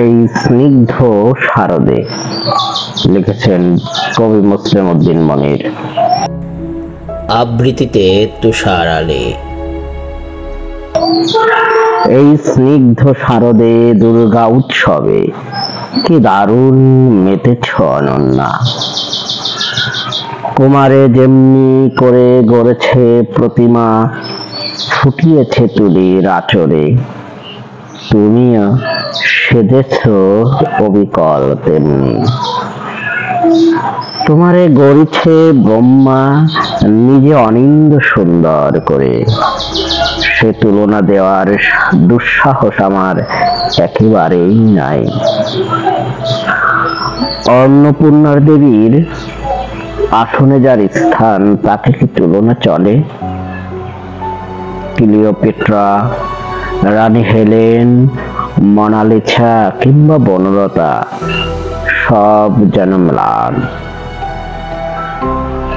এই স্নিগ্ধ শারদে, লিখেছেন কবি মুসলিম উদ্দিন মনির। আবৃত্তিতে তুষার আলী। এই স্নিগ্ধ শারদে দুর্গা উৎসবে কি দারুণ মেতেছ অনন্যা। কুমারে যেমনি করে গড়েছে প্রতিমা, ফুটিয়েছে তুলির আঁচড়ে, তুমিও সেজেছ অবিকল তেমনি। তোমারে গড়িছে ব্রহ্মা নিজে অনিন্দ সুন্দর করে, সে তুলনা দেওয়ার দুঃসাহস আমার একেবারেই নাই। অন্নপূর্ণার দেবীর আসনে যার স্থান, তাকে কি তুলনা চলে? ক্লিওপেট্রা, রানী হেলেন, মোনালিসা কিংবা বনলতা সব যেন ম্লান।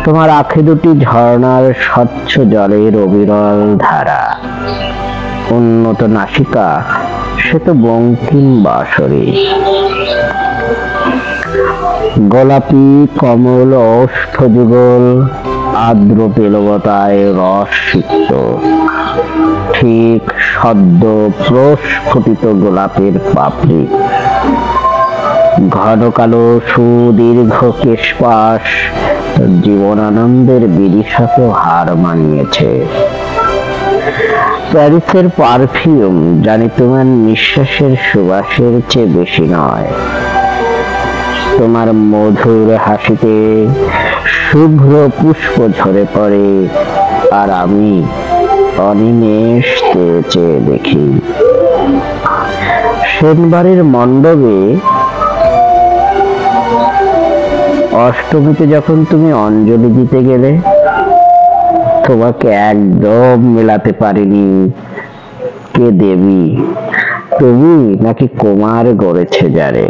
তোমার আঁখি দুটি ঝর্ণার স্বচ্ছ জলের অবিরল ধারা, উন্নত নাসিকা সে তো বঙ্কিম বাঁশরী। গোলাপি কমল ওষ্ঠ যুগল আর্দ্র পেলবতায় রস সিক্ত, ঠিক সদ্য প্রস্ফুটিত গোলাপের পাপড়ি। ঘন কালো সুদীর্ঘ কেশপাশ জীবনানন্দের বিদিশাকেও হার মানিয়েছে। প্যারিসের পারফিউম জানি তোমার নিঃশ্বাসের সুবাসের চেয়ে বেশি নয়। তোমার মধুর হাসিতে শুভ্র পুষ্প ঝরে পড়ে, আর আমি অনিমেষ চেয়ে চেয়ে দেখি। সেনবাড়ির মণ্ডপে অষ্টমীতে যখন তুমি অঞ্জলি দিতে গেলে, তোমাকে একদম মেলাতে পারিনি কে দেবী, তুমি নাকি কুমার গড়েছে যারে।